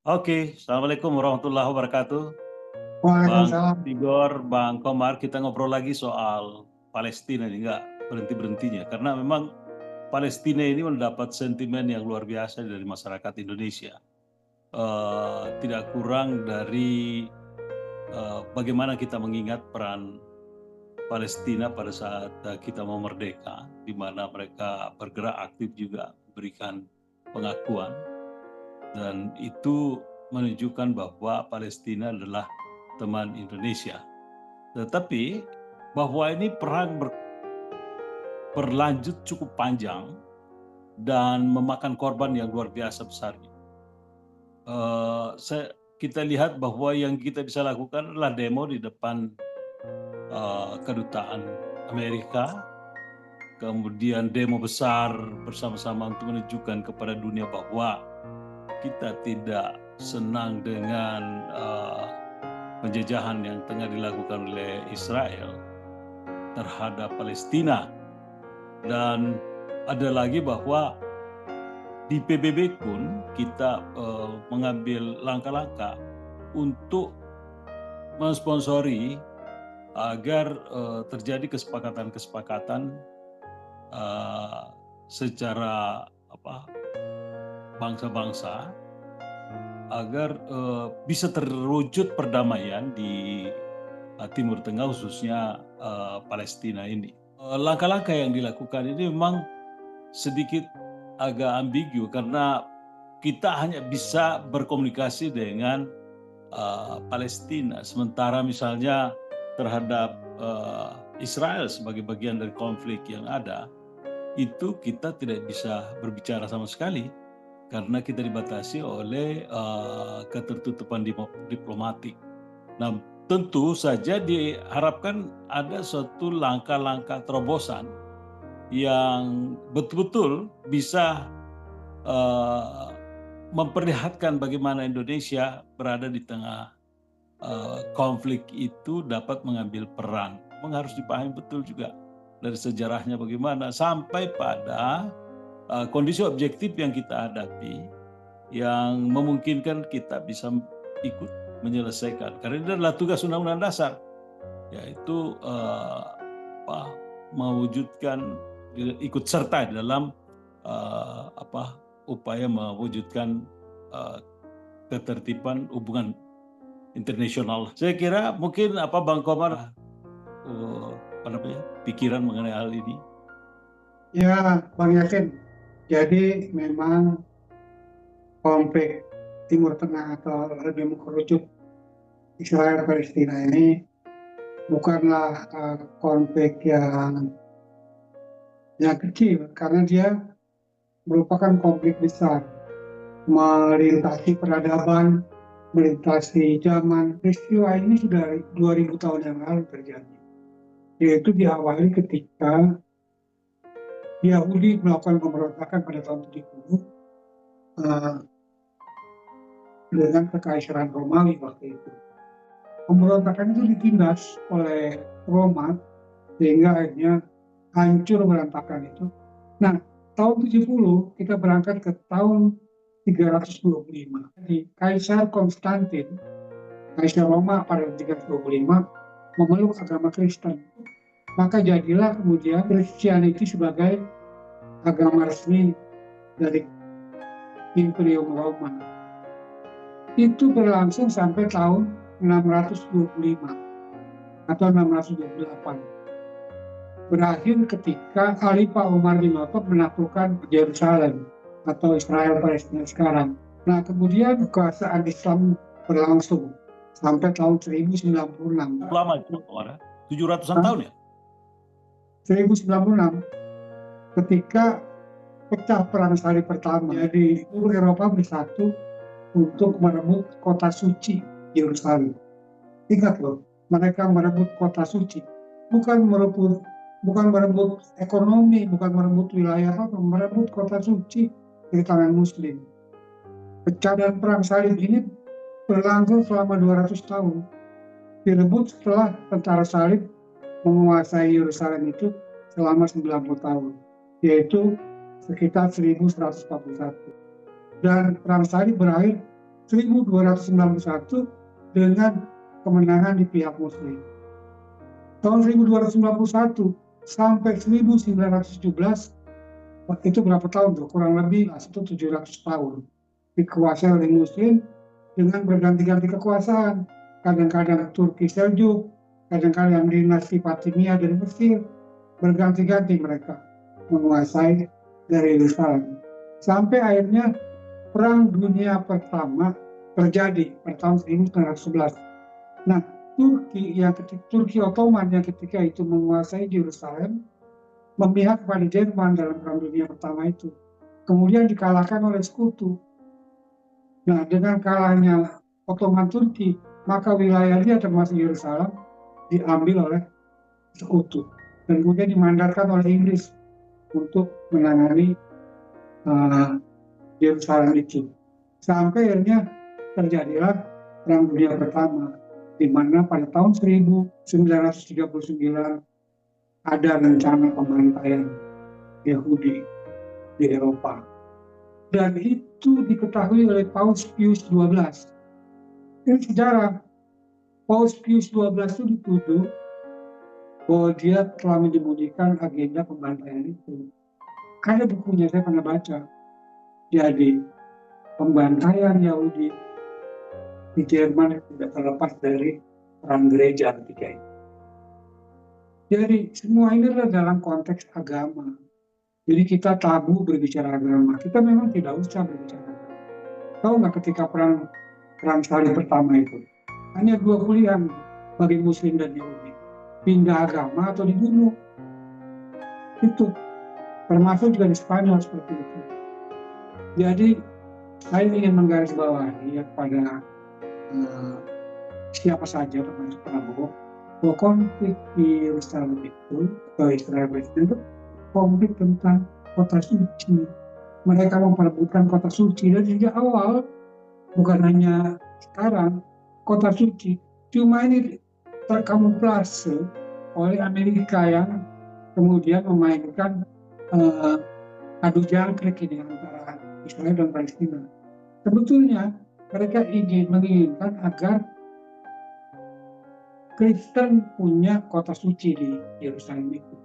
Oke, Assalamualaikum warahmatullahi wabarakatuh. Bang Waalaikumsalam. Tigor, Bang Komar, kita ngobrol lagi soal Palestina ini, nggak berhenti-berhentinya. Karena memang Palestina ini mendapat sentimen yang luar biasa dari masyarakat Indonesia. Tidak kurang dari bagaimana kita mengingat peran Palestina pada saat kita mau merdeka, di mana mereka bergerak aktif juga memberikan pengakuan, dan itu menunjukkan bahwa Palestina adalah teman Indonesia. Tetapi bahwa ini perang berlanjut cukup panjang dan memakan korban yang luar biasa besarnya. Kita lihat bahwa yang kita bisa lakukan adalah demo di depan kedutaan Amerika, kemudian demo besar bersama-sama untuk menunjukkan kepada dunia bahwa kita tidak senang dengan penjajahan yang tengah dilakukan oleh Israel terhadap Palestina. Dan ada lagi bahwa di PBB pun kita mengambil langkah-langkah untuk mensponsori agar terjadi kesepakatan-kesepakatan secara bangsa-bangsa agar bisa terwujud perdamaian di Timur Tengah, khususnya Palestina ini. Langkah-langkah yang dilakukan ini memang sedikit agak ambigu karena kita hanya bisa berkomunikasi dengan Palestina, sementara misalnya terhadap Israel sebagai bagian dari konflik yang ada, itu kita tidak bisa berbicara sama sekali karena kita dibatasi oleh ketertutupan diplomatik. Nah, tentu saja diharapkan ada suatu langkah-langkah terobosan yang betul-betul bisa memperlihatkan bagaimana Indonesia berada di tengah konflik itu dapat mengambil peran. Memang harus dipahami betul juga dari sejarahnya bagaimana sampai pada kondisi objektif yang kita hadapi yang memungkinkan kita bisa ikut menyelesaikan. Karena ini adalah tugas Undang-Undang Dasar, yaitu mewujudkan ikut serta dalam upaya mewujudkan ketertiban hubungan internasional. Saya kira mungkin Bang Komar pikiran mengenai hal ini. Ya, Bang Yasin. Jadi memang konflik Timur Tengah atau lebih mengerucut Israel Palestina ini bukanlah konflik yang kecil karena dia merupakan konflik besar, melintasi peradaban, melintasi zaman. Peristiwa ini sudah 2000 tahun yang lalu terjadi, yaitu diawali ketika Yahudi melakukan pemberontakan pada tahun 70 dengan kekaisaran Romawi waktu itu. Pemberontakan itu ditindas oleh Roma sehingga akhirnya hancur berantakan itu. Nah, tahun 70 kita berangkat ke tahun 325. Di Kaisar Konstantin, Kaisar Roma pada 325 memeluk agama Kristen. Maka jadilah kemudian Christianity sebagai agama resmi dari Imperium Roma. Itu berlangsung sampai tahun 625 atau 628. Berakhir ketika Khalifah Umar bin Khattab menaklukkan Yerusalem atau Israel Palestina sekarang. Nah, kemudian kekuasaan Islam berlangsung sampai tahun 1096. Lama itu, 700-an tahun ya? 1096 ketika pecah perang salib pertama. Jadi seluruh Eropa bersatu untuk merebut kota suci Yerusalem. Ingat loh, mereka merebut kota suci, bukan merebut ekonomi, bukan merebut wilayah apa, merebut kota suci dari tangan Muslim. Pecah dan perang salib ini berlangsung selama 200 tahun. Direbut setelah tentara salib menguasai Yerusalem itu selama 90 tahun, yaitu sekitar 1141. Dan perang salib berakhir 1291 dengan kemenangan di pihak Muslim. Tahun 1291 sampai 1917 itu berapa tahun tuh? Kurang lebih itu 700 tahun dikuasai oleh Muslim dengan berganti-ganti kekuasaan. Kadang-kadang Turki Seljuk, kadang-kadang dinasti Fatimiyah dari Mesir, berganti-ganti mereka menguasai dari Yerusalem. Sampai akhirnya Perang Dunia Pertama terjadi pada tahun 1911. Nah, Turki Ottoman yang ketika itu menguasai Yerusalem memihak kepada Jerman dalam Perang Dunia Pertama itu. Kemudian dikalahkan oleh sekutu. Nah, dengan kalahnya Ottoman Turki, maka wilayah dia termasuk Yerusalem diambil oleh sekutu. Dan kemudian dimandatkan oleh Inggris untuk menangani Yerusalem itu. Sampai akhirnya terjadilah Perang Dunia Pertama, di mana pada tahun 1939 ada rencana pembantaian Yahudi di Eropa. Dan itu diketahui oleh Paus Pius XII. Ini sejarah. Paus Pius XII itu dituduh bahwa dia telah menyembunyikan agenda pembantaian itu. Ada bukunya, saya pernah baca. Jadi, pembantaian Yahudi di Jerman tidak terlepas dari perang gereja ketika itu. Jadi, semua ini adalah dalam konteks agama. Jadi kita tabu berbicara agama. Kita memang tidak usah berbicara agama. Tahu nggak ketika perang salib pertama itu? Hanya dua pilihan bagi Muslim dan Yahudi. Pindah agama atau dibunuh. Itu. Termasuk juga di Spanyol seperti itu. Jadi saya ingin menggarisbawahi kepada siapa saja termasuk Prabowo bahwa konflik di Yerusalem itu atau Israel itu konflik tentang kota suci. Mereka memperebutkan kota suci dan sejak awal, bukan hanya sekarang, kota suci cuma ini terkamuflase oleh Amerika yang kemudian memainkan adu jangkrik ini antara Israel dan Palestina. Sebetulnya mereka menginginkan agar Kristen punya kota suci di Yerusalem itu.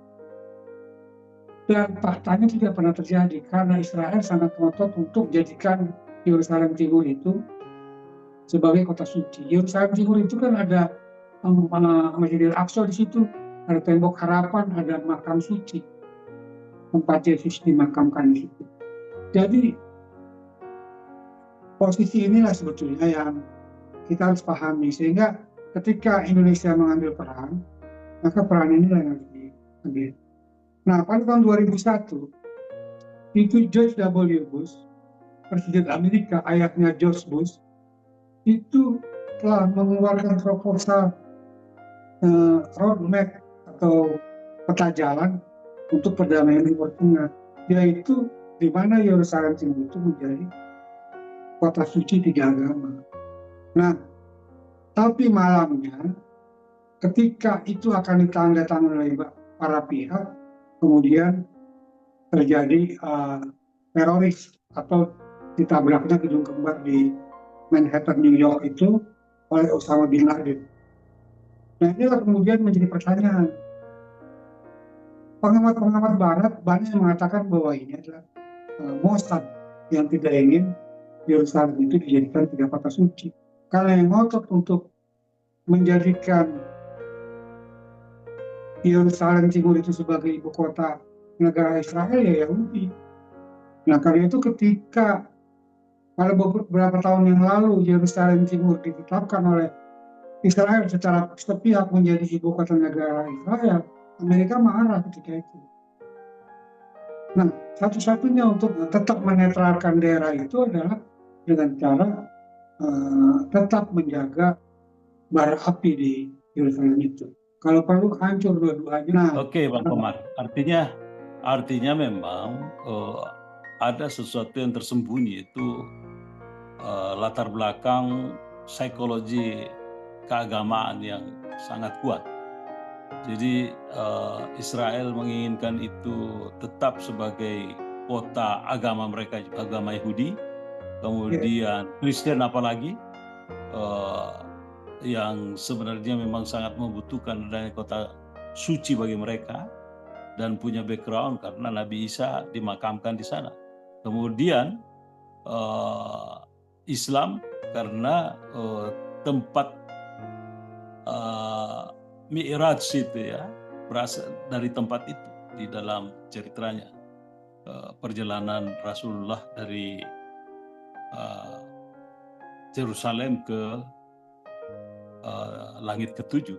Dan faktanya tidak pernah terjadi karena Israel sangat ngotot untuk menjadikan Yerusalem Timur itu sebagai kota suci. Yerusalem Timur itu kan ada Masjidil Aqsa di situ, ada tembok harapan, ada makam suci, tempat Yesus dimakamkan di situ. Jadi posisi inilah sebetulnya yang kita harus pahami, sehingga ketika Indonesia mengambil peran, maka peran inilah yang harus diambil. Nah, pada tahun 2001, itu George W. Bush, Presiden Amerika, ayahnya George Bush, itu telah mengeluarkan proposal roadmap atau peta jalan untuk perdamaian Timur Tengah, yaitu di mana Yerusalem Timur itu menjadi kota suci tiga agama. Nah, tapi malamnya, ketika itu akan ditandatangani oleh para pihak, kemudian terjadi teroris atau ditabraknya gedung kembar di Manhattan, New York itu oleh Osama bin Laden. Nah, inilah kemudian menjadi pertanyaan. Pengamat-pengamat Barat banyak yang mengatakan bahwa ini adalah Mossad yang tidak ingin Yerusalem itu dijadikan tiga kota suci. Karena yang ngotot untuk menjadikan Yerusalem Timur itu sebagai ibu kota negara Israel ya Yahudi. Nah, karena itu ketika pada beberapa tahun yang lalu Yerusalem Timur ditetapkan oleh Israel secara sepihak menjadi ibu kota negara Israel, Amerika marah ketika itu. Nah, satu-satunya untuk tetap menetralkan daerah itu adalah dengan cara tetap menjaga bara api di Yerusalem itu. Kalau perlu hancur dua-duanya. Nah, Oke, Bang Komar. Artinya memang ada sesuatu yang tersembunyi, itu latar belakang psikologi keagamaan yang sangat kuat. Jadi Israel menginginkan itu tetap sebagai kota agama mereka, agama Yahudi, kemudian Kristen apalagi yang sebenarnya memang sangat membutuhkan adanya kota suci bagi mereka dan punya background karena Nabi Isa dimakamkan di sana. Kemudian Islam karena tempat Mi'raj itu ya berasal dari tempat itu di dalam ceritanya, perjalanan Rasulullah dari Yerusalem ke langit ketujuh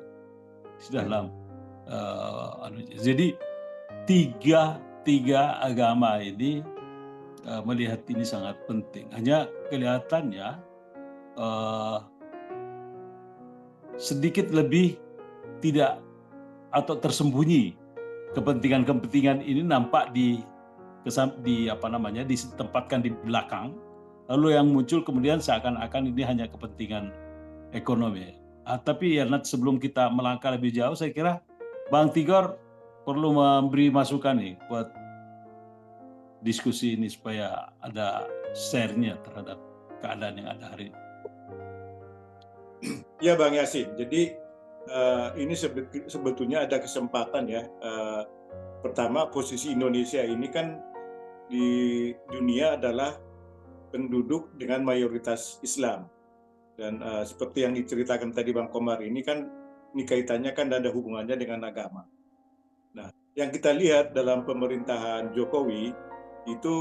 di dalam jadi tiga agama ini melihat ini sangat penting. Hanya kelihatannya sedikit lebih tidak atau tersembunyi kepentingan-kepentingan ini nampak ditempatkan di belakang, lalu yang muncul kemudian seakan-akan ini hanya kepentingan ekonomi. Tapi ya sebelum kita melangkah lebih jauh, saya kira Bang Tigor perlu memberi masukan nih buat diskusi ini supaya ada share-nya terhadap keadaan yang ada hari ini. Ya Bang Yasin, jadi ini sebetulnya ada kesempatan ya. Pertama, posisi Indonesia ini kan di dunia adalah penduduk dengan mayoritas Islam. Dan seperti yang diceritakan tadi Bang Komar ini kan, ini kaitannya kan ada hubungannya dengan agama. Nah, yang kita lihat dalam pemerintahan Jokowi itu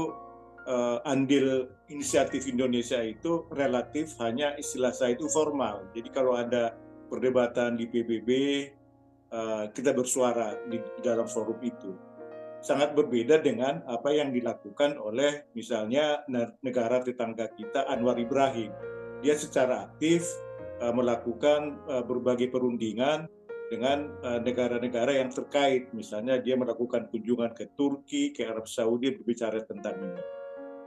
andil inisiatif Indonesia itu relatif hanya istilah saya itu formal. Jadi kalau ada perdebatan di PBB, kita bersuara di dalam forum itu. Sangat berbeda dengan apa yang dilakukan oleh misalnya negara tetangga kita Anwar Ibrahim. Dia secara aktif melakukan berbagai perundingan dengan negara-negara yang terkait. Misalnya dia melakukan kunjungan ke Turki, ke Arab Saudi berbicara tentang ini.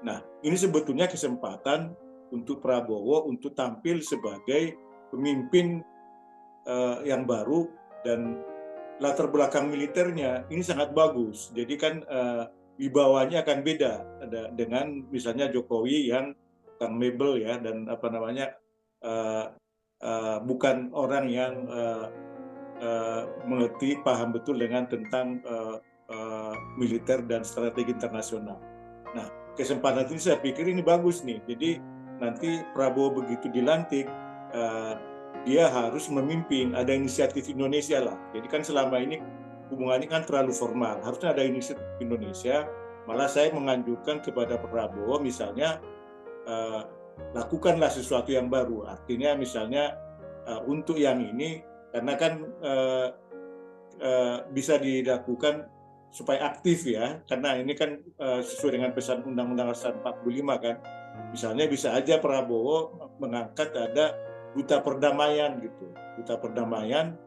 Nah, ini sebetulnya kesempatan untuk Prabowo untuk tampil sebagai pemimpin yang baru, dan latar belakang militernya ini sangat bagus. Jadi kan wibawanya akan beda dengan misalnya Jokowi yang Kang Mebel ya, dan bukan orang yang mengerti, paham betul dengan tentang militer dan strategi internasional. Nah, kesempatan ini saya pikir ini bagus nih. Jadi nanti Prabowo begitu dilantik, dia harus memimpin, ada inisiatif Indonesia lah. Jadi kan selama ini hubungannya kan terlalu formal, harusnya ada inisiatif Indonesia. Malah saya menganjurkan kepada Prabowo misalnya lakukanlah sesuatu yang baru. Artinya misalnya untuk yang ini, karena kan bisa dilakukan supaya aktif ya, karena ini kan sesuai dengan pesan Undang-Undang Dasar 45 kan. Misalnya bisa aja Prabowo mengangkat ada duta perdamaian gitu, duta perdamaian.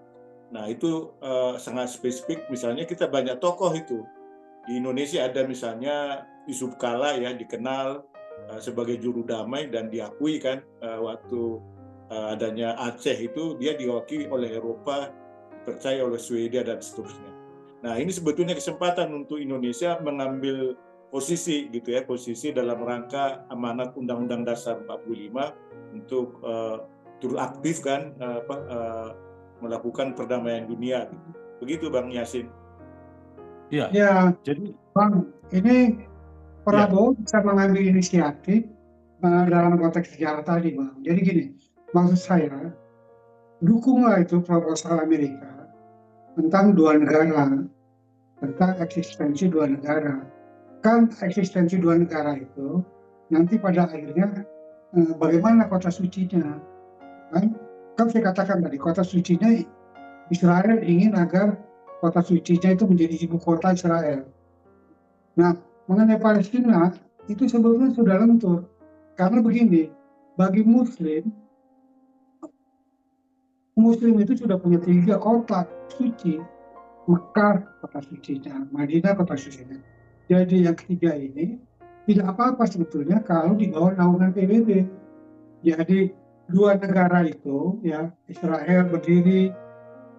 Nah itu sangat spesifik. Misalnya kita banyak tokoh itu di Indonesia, ada misalnya Yusuf Kala ya, dikenal sebagai juru damai dan diakui kan waktu adanya Aceh itu dia diwakili oleh Eropa, dipercaya oleh Swedia dan seterusnya. Nah ini sebetulnya kesempatan untuk Indonesia mengambil posisi gitu ya, posisi dalam rangka amanat Undang-Undang Dasar 45 untuk turut aktif kan melakukan perdamaian dunia gitu. Begitu Bang Yasin. Ya, jadi Bang, ini Prabowo bisa mengambil inisiatif dalam konteks sejarah tadi Bang. Jadi gini, maksud saya, dukunglah itu proposal Amerika tentang dua negara, tentang eksistensi dua negara. Kan eksistensi dua negara itu nanti pada akhirnya bagaimana kota sucinya, kan saya katakan tadi, kota sucinya Israel ingin agar kota sucinya itu menjadi ibu kota Israel. Nah, mengenai Palestina itu sebetulnya sudah lentur, karena begini, bagi Muslim itu sudah punya 3 kota suci, Mekah kota sucinya, Madinah kota sucinya. Jadi yang ketiga ini tidak apa-apa sebetulnya kalau di bawah naungan PBB. Jadi dua negara itu ya, Israel berdiri,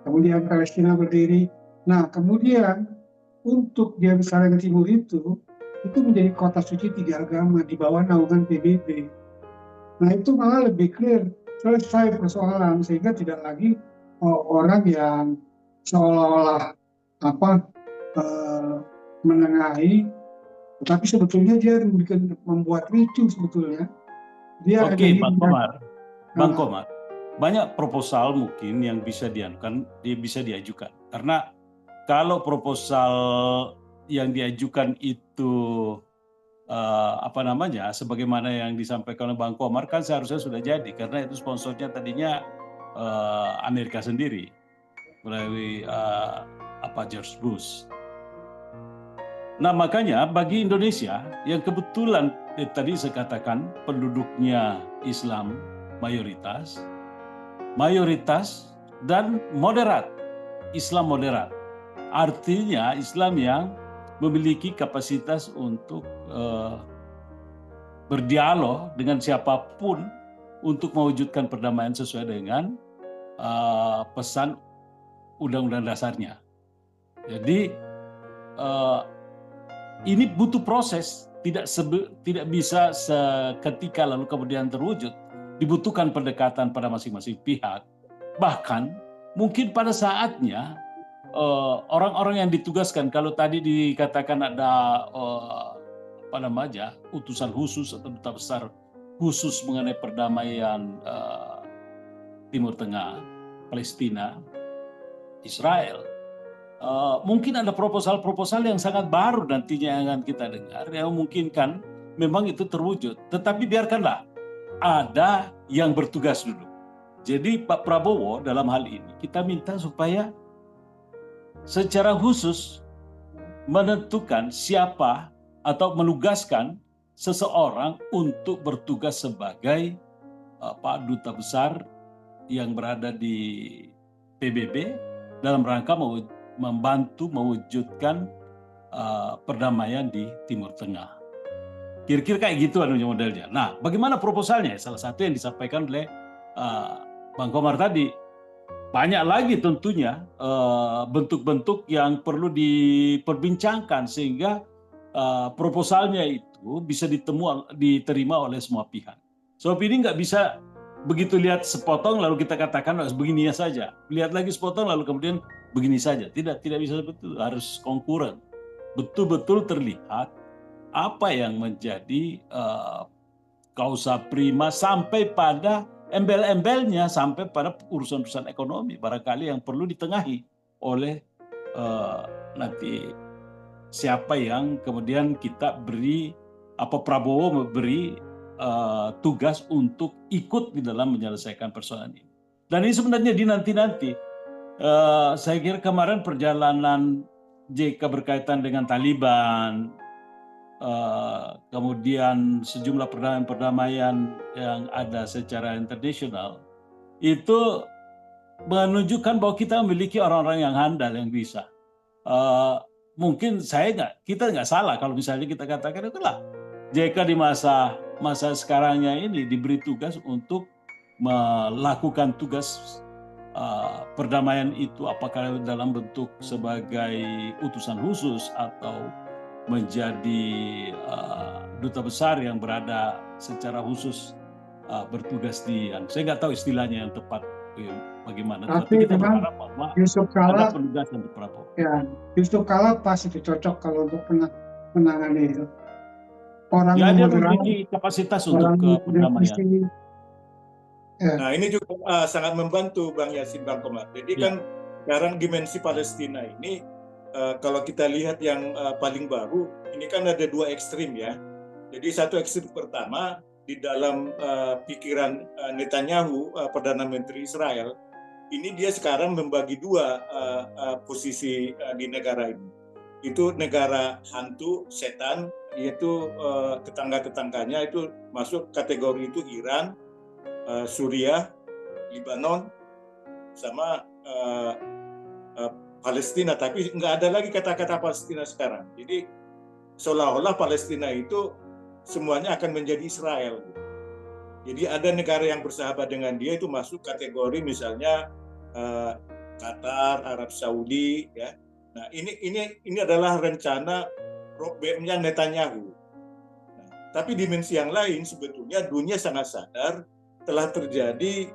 kemudian Palestina berdiri. Nah kemudian untuk Yerusalem Timur itu menjadi kota suci 3 agama di bawah naungan PBB. Nah itu malah lebih clear, selesai persoalan, sehingga tidak lagi orang yang seolah-olah menengahi, tapi sebetulnya dia membuat ricu sebetulnya. Dia Oke, hanya Bang ingin Komar. Bang uh, Komar, banyak proposal mungkin yang bisa bisa diajukan. Karena kalau proposal yang diajukan itu sebagaimana yang disampaikan oleh Bang Komar kan seharusnya sudah jadi, karena itu sponsornya tadinya Amerika sendiri melalui George Bush. Nah makanya bagi Indonesia yang kebetulan tadi saya katakan penduduknya Islam mayoritas dan moderat, Islam moderat. Artinya Islam yang memiliki kapasitas untuk berdialog dengan siapapun untuk mewujudkan perdamaian sesuai dengan pesan undang-undang dasarnya. Jadi ini butuh proses, tidak bisa seketika lalu kemudian terwujud. Dibutuhkan pendekatan pada masing-masing pihak. Bahkan mungkin pada saatnya orang-orang yang ditugaskan, kalau tadi dikatakan ada utusan khusus atau duta besar khusus mengenai perdamaian Timur Tengah, Palestina, Israel. Mungkin ada proposal-proposal yang sangat baru nantinya yang akan kita dengar yang memungkinkan memang itu terwujud. Tetapi biarkanlah ada yang bertugas dulu. Jadi Pak Prabowo dalam hal ini kita minta supaya secara khusus menentukan siapa atau menugaskan seseorang untuk bertugas sebagai Pak Duta Besar yang berada di PBB dalam rangka membantu mewujudkan perdamaian di Timur Tengah. Kira-kira kayak gitu modelnya. Nah, bagaimana proposalnya? Salah satu yang disampaikan oleh Bang Komar tadi. Banyak lagi tentunya bentuk-bentuk yang perlu diperbincangkan sehingga proposalnya itu bisa diterima oleh semua pihak. Sebab ini nggak bisa begitu lihat sepotong lalu kita katakan begini saja. Lihat lagi sepotong lalu kemudian begini saja. Tidak bisa betul, harus konkuren. Betul-betul terlihat apa yang menjadi kausa prima sampai pada embel-embelnya, sampai pada urusan-urusan ekonomi barangkali yang perlu ditengahi oleh nanti siapa yang kemudian kita beri Prabowo memberi tugas untuk ikut di dalam menyelesaikan persoalan ini. Dan ini sebenarnya di nanti-nanti. Saya kira kemarin perjalanan JK berkaitan dengan Taliban, kemudian sejumlah perdamaian yang ada secara internasional, itu menunjukkan bahwa kita memiliki orang-orang yang handal yang bisa. Mungkin kita nggak salah kalau misalnya kita katakan itulah JK di masa sekarangnya ini diberi tugas untuk melakukan tugas perdamaian itu, apakah dalam bentuk sebagai utusan khusus atau menjadi duta besar yang berada secara khusus bertugas saya nggak tahu istilahnya yang tepat bagaimana, tapi kita berharap bahwa ada penugasan di Prabowo. Ya, Yusuf Kala pas itu cocok kalau untuk menangani itu. Orang ya, dia memiliki kapasitas untuk perdamaian. Nah ini juga sangat membantu Bang Yasin, Bang Komar. Jadi kan sekarang dimensi Palestina ini kalau kita lihat yang paling baru, ini kan ada dua ekstrim ya. Jadi satu ekstrim pertama di dalam pikiran Netanyahu, Perdana Menteri Israel, ini dia sekarang membagi dua posisi di negara ini. Itu negara hantu, setan, yaitu tetangga-tetangganya itu masuk kategori itu Iran, Suriah, Lebanon, sama Palestina, tapi nggak ada lagi kata-kata Palestina sekarang. Jadi seolah-olah Palestina itu semuanya akan menjadi Israel. Jadi ada negara yang bersahabat dengan dia itu masuk kategori misalnya Qatar, Arab Saudi, ya. Nah ini adalah rencana roadmap-nya Netanyahu. Nah, Tapi dimensi yang lain sebetulnya dunia sangat sadar telah terjadi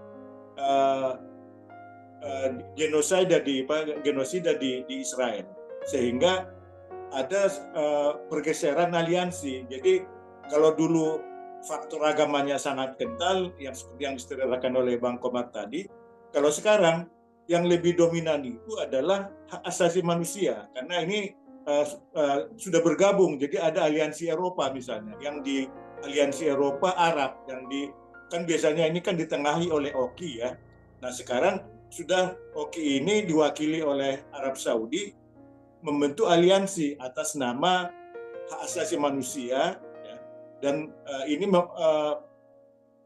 genosida di Israel, sehingga ada pergeseran aliansi. Jadi kalau dulu faktor agamanya sangat kental, yang seperti yang diceritakan oleh Bang Komar tadi, kalau sekarang yang lebih dominan itu adalah hak asasi manusia, karena ini sudah bergabung. Jadi ada aliansi Eropa misalnya, yang di aliansi Eropa Arab, yang kan biasanya ini kan ditengahi oleh OKI ya. Nah sekarang sudah OKI ini diwakili oleh Arab Saudi membentuk aliansi atas nama hak asasi manusia ya, dan ini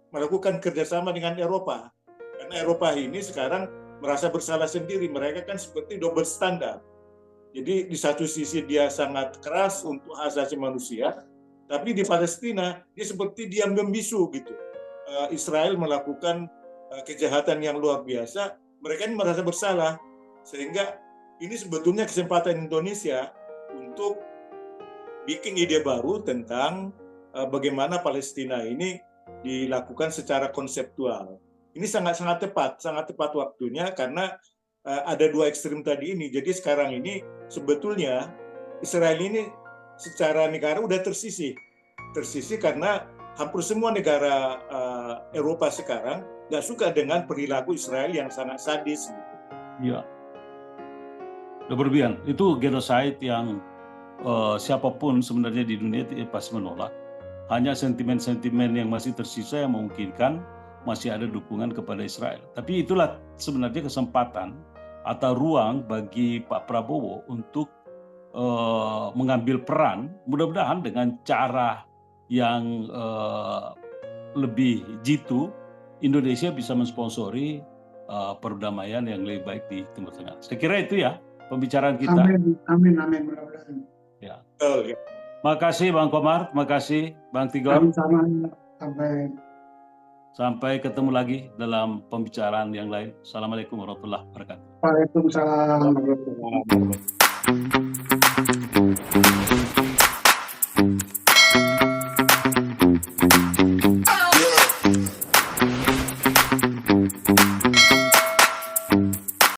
melakukan kerjasama dengan Eropa, karena Eropa ini sekarang merasa bersalah sendiri. Mereka kan seperti double standar. Jadi di satu sisi dia sangat keras untuk hak asasi manusia, tapi di Palestina dia seperti diam membisu gitu. Israel melakukan kejahatan yang luar biasa, mereka ini merasa bersalah, sehingga ini sebetulnya kesempatan Indonesia untuk bikin ide baru tentang bagaimana Palestina ini dilakukan secara konseptual. Ini sangat tepat waktunya, karena ada dua ekstrim tadi ini. Jadi sekarang ini sebetulnya Israel ini secara negara udah tersisih karena hampir semua negara Eropa sekarang nggak suka dengan perilaku Israel yang sangat sadis. Ya, udah berlebihan. Itu genocide yang siapapun sebenarnya di dunia pasti menolak. Hanya sentimen-sentimen yang masih tersisa yang memungkinkan masih ada dukungan kepada Israel. Tapi itulah sebenarnya kesempatan atau ruang bagi Pak Prabowo untuk mengambil peran, mudah-mudahan dengan cara yang lebih jitu. Indonesia bisa mensponsori perdamaian yang lebih baik di Timur Tengah. Saya kira itu ya pembicaraan kita. Amin, mudah-mudahan. Ya. Ya. Makasih Bang Komar, makasih Bang Tigor. Sampai ketemu lagi dalam pembicaraan yang lain. Assalamualaikum warahmatullahi wabarakatuh. Waalaikumsalam warahmatullahi wabarakatuh.